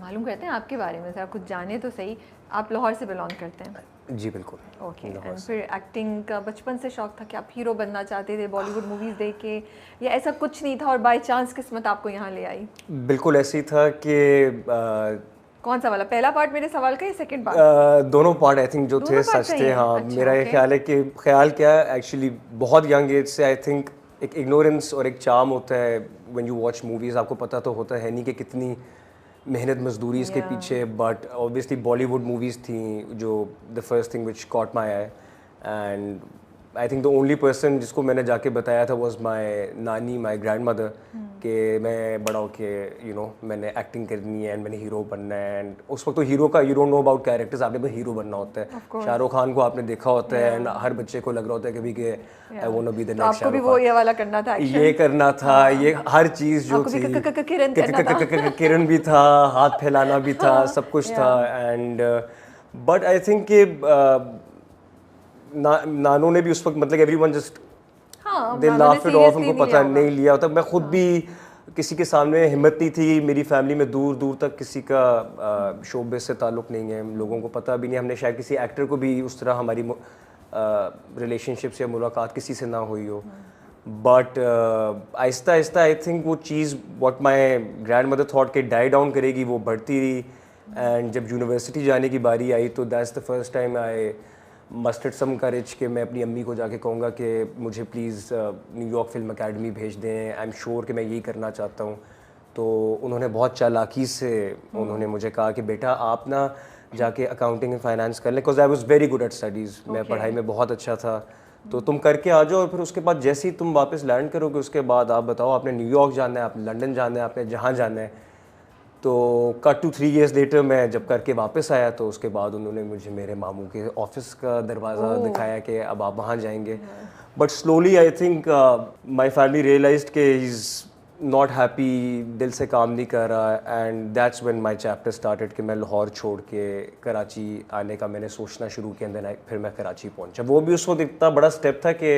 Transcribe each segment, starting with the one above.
मालूम करते हैं आपके बारे में, ज़रा कुछ जाने तो सही। आप लाहौर से बिलोंग करते हैं? जी बिल्कुल। ओके। एंड फिर एक्टिंग का बचपन से शौक था कि आप हीरो बनना चाहते थे बॉलीवुड मूवीज़ देख के, या ऐसा कुछ नहीं था और बाय चांस किस्मत आपको यहाँ ले आई? बिल्कुल ऐसे ही था कि कौन सा वाला, पहला पार्ट मेरे सवाल का या सेकंड पार्ट? दोनों पार्ट आई थिंक जो थे दोनों पार्ट सच सही थे। हैं? हाँ, अच्छा, मेरा ये ओके। ख्याल है कि ख्याल क्या एक्चुअली बहुत यंग एज से आई थिंक एक इग्नोरेंस और एक चार्म होता है व्हेन यू वॉच मूवीज़। आपको पता तो होता है नहीं कि कितनी मेहनत मजदूरी इसके Yeah. पीछे, बट ऑब्वियसली बॉलीवुड मूवीज़ थी जो the first thing which caught my I. And I think the only person जिसको मैंने जाके बताया था वॉज माई नानी, माई ग्रैंड मदर, कि मैं बड़ा होके मैंने एक्टिंग करनी है एंड मैंने हीरो बनना है। एंड उस वक्त तो हीरो का you don't know about characters, आपने बस हीरो बनना होता है। शाहरुख खान को आपने देखा होता है एंड हर बच्चे को लग रहा होता है कभी कि I want to be the तो नेक्स्ट आपको भी शाहरुख वो खान। ये वाला करना था, एक्शन? ये करना था, ये हर चीज़ जो आपको भी थी, किरण करना था। किरण भी था, हाथ फैलाना भी था, सब कुछ था। एंड बट आई थिंक कि नानों ने भी उस वक्त मतलब एवरीवन जस्ट हाँ, दे नानू ने लाफ इट ऑफ, उनको seriously नहीं पता लिया होगा। नहीं लिया होता। मैं खुद भी किसी के सामने हिम्मत नहीं थी। मेरी फैमिली में दूर दूर तक किसी का शोबिज़ से ताल्लुक़ नहीं है, लोगों को पता भी नहीं। हमने शायद किसी एक्टर को भी उस तरह हमारी रिलेशनशिप से मुलाकात किसी से ना हुई हो। But Aahista Aahista I think वो चीज़ what my grandmother thought के डाई डाउन करेगी वो बढ़ती रही। एंड जब यूनिवर्सिटी जाने की बारी आई तो that's the first time I mustered some courage कि मैं अपनी अम्मी को जाके कहूँगा कि मुझे प्लीज़ न्यूयॉर्क फिल्म एकेडमी भेज दें, आई एम श्योर कि मैं यही करना चाहता हूँ। तो उन्होंने बहुत चालाकी से उन्होंने मुझे कहा कि बेटा आप ना जाके अकाउंटिंग एंड फाइनेंस कर लें, because I was very good at studies, मैं पढ़ाई में बहुत अच्छा था। तो तुम करके आ जाओ और फिर उसके बाद जैसे ही तुम वापस लैंड करोगे उसके बाद आप बताओ आपने न्यूयॉर्क जाना है, आपने लंदन जाना है, आपने जहाँ जाना है। तो कट टू 3 years लेटर मैं जब करके वापस आया तो उसके बाद उन्होंने मुझे मेरे मामू के ऑफिस का दरवाज़ा दिखाया कि अब आप वहाँ जाएंगे। But slowly I think my family realised कि ही इज़ नॉट हैप्पी, दिल से काम नहीं कर रहा। And that's when my chapter started कि मैं लाहौर छोड़ के कराची आने का मैंने सोचना शुरू किया। देन फिर मैं कराची पहुँचा। वो भी उस वक्त इतना बड़ा स्टेप था कि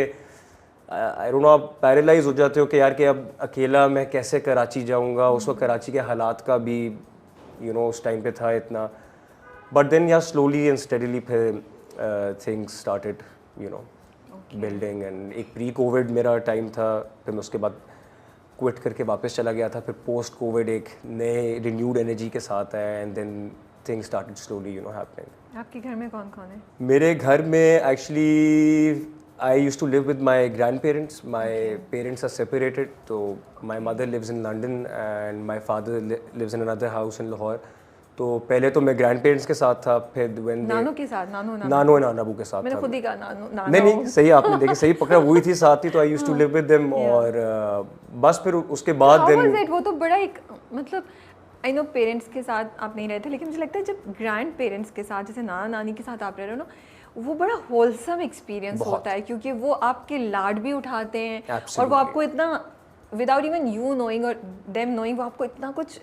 आई डोंट नो, आप पैरालाइज हो जाते हो कि यार कि अब अकेला मैं कैसे कराची जाऊंगा। उस वक्त कराची के हालात का भी उस टाइम पे था इतना। बट देन या स्लोली एंड स्टेडीली फिर थिंग्स स्टार्टेड बिल्डिंग। एंड एक प्री कोविड मेरा टाइम था, फिर मैं उसके बाद क्विट करके वापस चला गया था। फिर पोस्ट कोविड एक नए रिन्यूड एनर्जी के साथ आया and then things started slowly happening. आपके घर में कौन कौन है? मेरे घर में actually I used to live with my grandparents. My parents are separated. So my mother lives in London and my father lives in another house in Lahore. तो पहले तो मैं grandparents के साथ था, फिर when नानू के साथ? नानू और नानाबू के साथ मैंने था। खुद ही कहा नानू। नहीं सही आपने देखी, सही पकड़ा, वही थी साथ ही। तो I used to live with them और बस फिर उसके बाद How then was it? वो तो बड़ा एक मतलब आई नो पेरेंट्स के साथ आप नहीं रहते, लेकिन मुझे लगता है जब ग्रैंड पेरेंट्स के साथ जैसे नाना नानी के साथ आप रह रहे हो ना, वो बड़ा होलसम एक्सपीरियंस होता है, क्योंकि वो आपके लाड भी उठाते हैं और वो आपको इतना विदाउट इवन यू नोइंग और देम नोइंग वो आपको इतना कुछ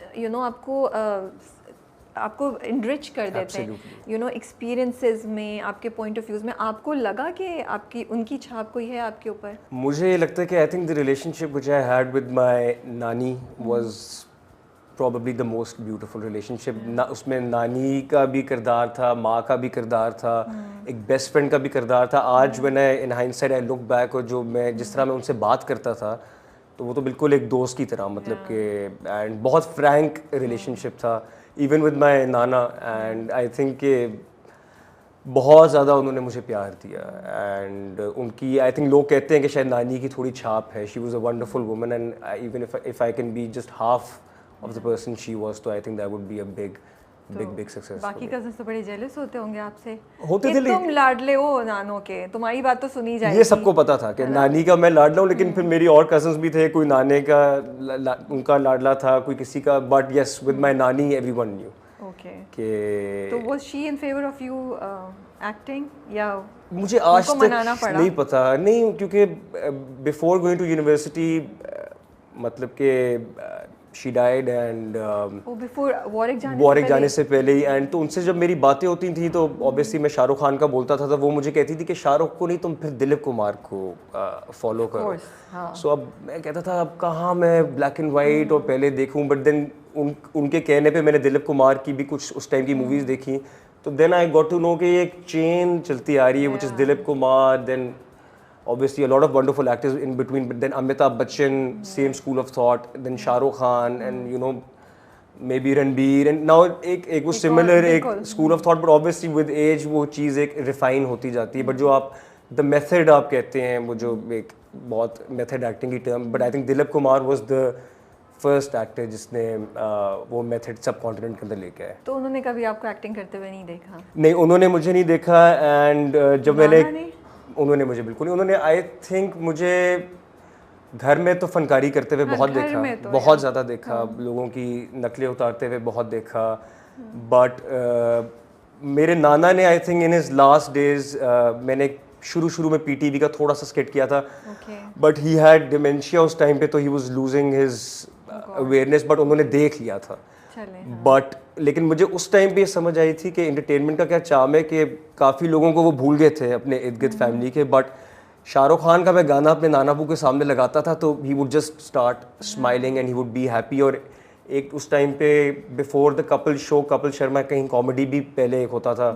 आपको इनरिच कर देते हैं एक्सपीरियंसेस में, आपके पॉइंट ऑफ व्यूज में। आपको लगा कि आपकी उनकी छाप कोई है आपके ऊपर? मुझे ये लगता है कि I think the relationship which I had with my नानी was probably the most beautiful relationship। ना उसमें नानी का भी किरदार था, माँ का भी किरदार था, एक बेस्ट फ्रेंड का भी किरदार था। आज when I in hindsight I look back और जो मैं जिस तरह मैं उनसे बात करता था तो वो तो बिल्कुल एक दोस्त की तरह, मतलब कि एंड बहुत फ्रैंक रिलेशनशिप था even with my Nana. And I think कि बहुत ज़्यादा उन्होंने मुझे प्यार दिया। एंड उनकी आई थिंक लोग कहते हैं कि शायद नानी की थोड़ी छाप है। She was a wonderful woman and even if I can be just half of the person she was, तो I think that would be a big success। बाकी कज़न्स तो बड़े जेलस होते होंगे आपसे, होते थे, तुम लाडले हो नानों के, तुम्हारी बात तो सुनी जाएगी। ये सबको पता था कि नानी का मैं लाडला हूँ, लेकिन फिर मेरी और कज़न्स भी थे, कोई नाने का उनका लाडला था, कोई किसी का। बट यस विद माय नानी एवरीवन न्यू। ओके। कि तो was she in favour of you acting या मुझे आज तक नहीं पता, नहीं, क्योंकि बिफोर गोइंग टू यूनिवर्सिटी मतलब कि शी डाइड एंड वो बिफोर वॉरिक जाने से पहले ही। एंड तो उनसे जब मेरी बातें होती थी तो ऑब्वियसली मैं शाहरुख खान का बोलता था, तो वो मुझे कहती थी कि शाहरुख को नहीं तुम फिर दिलीप कुमार को फॉलो करो। सो अब मैं कहता था अब कहाँ मैं ब्लैक एंड वाइट और पहले देखूं, बट देन उनके कहने पे मैंने दिलीप कुमार की भी कुछ उस टाइम की मूवीज देखी, तो then I got to know कि एक चेन चलती आ रही है, which is Dilip Kumar, then obviously a lot of wonderful actors in between, but then Amitabh Bachchan, same school of thought, then Shah Rukh Khan, and you know maybe Ranbir, and now एक वो similar एक school of thought, but obviously with age वो चीज़ एक refine होती जाती है, but जो आप the method आप कहते हैं, वो जो एक बहुत method acting की term, but I think Dilip Kumar was the first actor जिसने वो method सब continent के अंदर लेके आए। तो उन्होंने कभी आपको एक्टिंग करते हुए नहीं देखा? नहीं, उन्होंने मुझे नहीं देखा, एंड जब मैंने उन्होंने मुझे बिल्कुल नहीं, उन्होंने आई थिंक मुझे घर में तो फनकारी करते हुए बहुत देखा, तो बहुत ज़्यादा देखा, लोगों की नकलें उतारते हुए बहुत देखा, बट मेरे नाना ने I think in his last days, मैंने शुरू में पीटीवी का थोड़ा सा स्किट किया था, बट ही हैड डिमेंशिया उस टाइम पे, तो he was losing his awareness, but उन्होंने देख लिया था। बट लेकिन मुझे उस टाइम पे ये समझ आई थी कि एंटरटेनमेंट का क्या चार्म है कि काफ़ी लोगों को वो भूल गए थे अपने इर्द गिर्द फैमिली के, बट शाहरुख खान का मैं गाना अपने नानाबू के सामने लगाता था तो he would just start smiling and he would be happy. और एक उस टाइम पे before the Kapil show, Kapil Sharma कहीं कॉमेडी भी पहले एक होता था,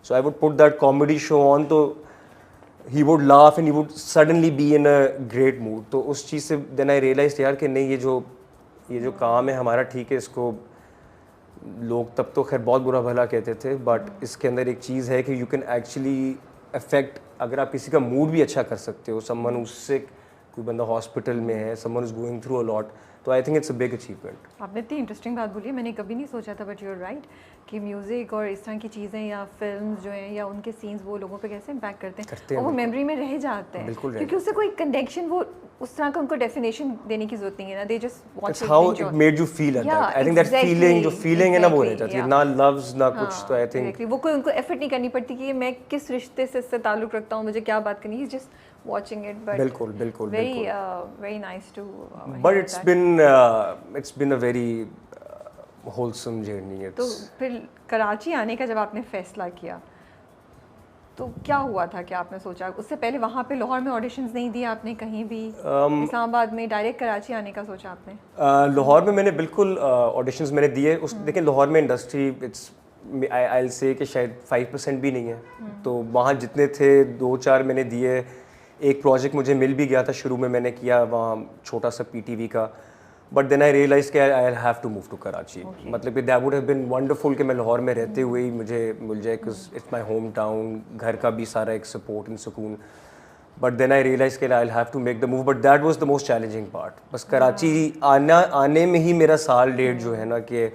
so I would put that comedy show on, तो he would laugh and he would suddenly be in a great mood. तो उस चीज़ से देन आई रियलाइज यार कि नहीं, ये जो काम है हमारा ठीक है, इसको लोग तब तो खैर बहुत बुरा भला कहते थे, बट इसके अंदर एक चीज़ है कि यू कैन एक्चुअली अफेक्ट, अगर आप किसी का मूड भी अच्छा कर सकते हो, समवन उससे कोई बंदा हॉस्पिटल में है, someone is going through a lot, तो I think it's a big achievement. आपने इतनी इंटरेस्टिंग बात बोली है, मैंने कभी नहीं सोचा था, बट यू आर राइट कि म्यूज़िक और इस तरह की चीज़ें या फिल्म्स जो हैं या उनके सीन्स वो लोगों पे कैसे इम्पैक्ट करते हैं और वो मेमोरी में रह जाते हैं, क्योंकि उससे कोई कनेक्शन, वो उस तरह का उनको डेफिनेशन देने की जरूरत नहीं है ना, they just watch it, how it made you feel at that, I think that feeling, जो फीलिंग है ना वो रह जाती है, ना लव्स ना कुछ, तो आई थिंक वो कोई उनको एफर्ट नहीं करनी पड़ती कि मैं किस रिश्ते से इससे ताल्लुक रखता हूँ, मुझे क्या बात करनी है, जस्ट watching it, but बिल्कुल very nice to but it's been a very wholesome journey। तो फिर कराची आने का जब आपने फैसला किया तो क्या हुआ था, क्या आपने सोचा? उससे पहले वहाँ पे लाहौर में ऑडिशंस नहीं दिए आपने कहीं भी? इस्लामाबाद में डायरेक्ट कराची आने का सोचा आपने? लाहौर में मैंने बिल्कुल ऑडिशंस मैंने दिए, उस देखिए लाहौर में इंडस्ट्री इट्स आई से कि शायद 5% भी नहीं है, तो वहाँ जितने थे 2-4 मैंने दिए। एक प्रोजेक्ट मुझे मिल भी गया था, शुरू में मैंने किया वहाँ छोटा सा पीटीवी का, बट देन आई रियलाइज कि I have to move to Karachi. मतलब कि that would have been wonderful कि मैं लाहौर में रहते हुए ही मुझे मिल जाए, because it's my home town, घर का भी सारा एक सपोर्ट एंड सुकून। बट देन आई रियलाइज कि I have to make the move, but that was the most challenging part. बस कराची आने में ही मेरा साल डेढ़ जो है ना कि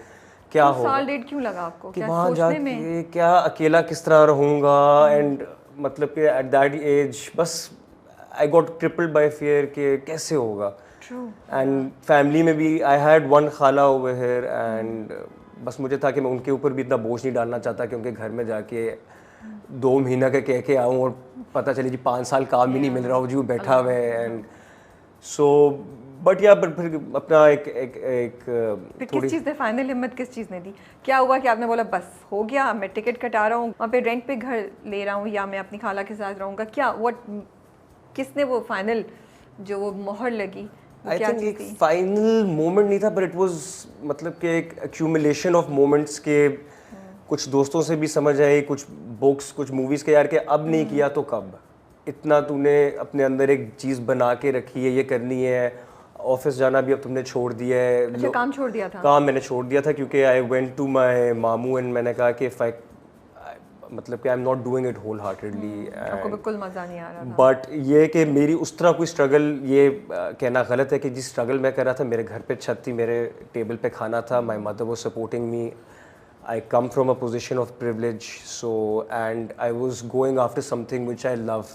क्या हो, साल डेढ़ क्यों लगा आपको कि वहाँ जाके क्या अकेला किस तरह रहूँगा, एंड मतलब कि एट दैट एज बस I got tripled bye fear कि कैसे होगा। एंड फैमिली में भी आई हैड वन खाला ओवर हियर, एंड बस मुझे था कि मैं उनके ऊपर भी इतना बोझ नहीं डालना चाहता कि उनके घर में जाके 2 महीना का कह के आऊँ और पता चले जी 5 साल काम ही नहीं मिल रहा हो जी, वो बैठा हुआ है। एंड सो बट या बट फिर अपना एक किस चीज़ ने फाइनल हिम्मत किस चीज़ ने दी? क्या हुआ कि आपने बोला बस हो गया, मैं टिकट कटा रहा हूँ, वहाँ पे रेंट पे घर ले रहा हूँ या मैं अपनी खाला के साथ रहूँगा? क्या किसने वो फाइनल जो वो मोहर लगी? आई थिंक एक फाइनल मोमेंट नहीं था, बट इट वाज मतलब कि एक एक्यूमुलेशन ऑफ मोमेंट्स के, कुछ दोस्तों से भी समझ आए, कुछ बुक्स, कुछ मूवीज़ के, यार के अब नहीं किया तो कब, इतना तूने अपने अंदर एक चीज़ बना के रखी है, ये करनी है, ऑफिस जाना भी अब तुमने छोड़ दिया है। अच्छा, काम छोड़ दिया था? काम मैंने छोड़ दिया था क्योंकि आई वेंट टू माई मामू एंड मैंने कहा कि मतलब कि I am not doing it wholeheartedly, आपको बिल्कुल मज़ा नहीं आ रहा था। बट ये कि मेरी उस तरह कोई स्ट्रगल, ये कहना गलत है कि जिस स्ट्रगल मैं कर रहा था, मेरे घर पे छत थी, मेरे टेबल पे खाना था, my mother was supporting me, I come from a position of privilege, so and I was going after something which I love.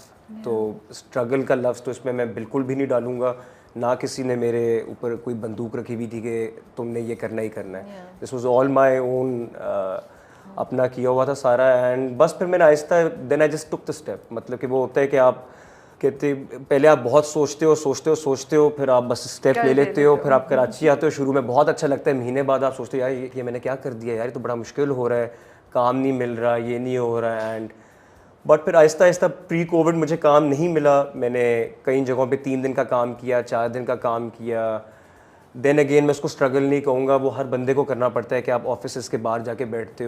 तो स्ट्रगल का लफ्ज़ तो इसमें मैं बिल्कुल भी नहीं डालूंगा, ना किसी ने मेरे ऊपर कोई बंदूक रखी हुई थी कि तुमने ये करना ही करना है। This was all my own, अपना किया हुआ था सारा। एंड बस फिर मैंने आहिस्ता, then I just took the step. मतलब कि वो होता है कि आप कहते पहले आप बहुत सोचते हो फिर आप बस स्टेप कर ले ले लेते हो, लेते फिर आप कराची आते हो, शुरू में बहुत अच्छा लगता है, महीने बाद आप सोचते हो यार ये मैंने क्या कर दिया यार, ये तो बड़ा मुश्किल हो रहा है, काम नहीं मिल रहा, ये नहीं हो रहा है। एंड बट फिर आहिस्ता आहिस्ता प्री कोविड मुझे काम नहीं मिला, मैंने कई जगहों पे 3 दिन का काम किया, 4 दिन का काम किया। देन अगेन मैं उसको स्ट्रगल नहीं कहूँगा, वो हर बंदे को करना पड़ता है कि आप ऑफिस के बाहर जाके बैठते हो।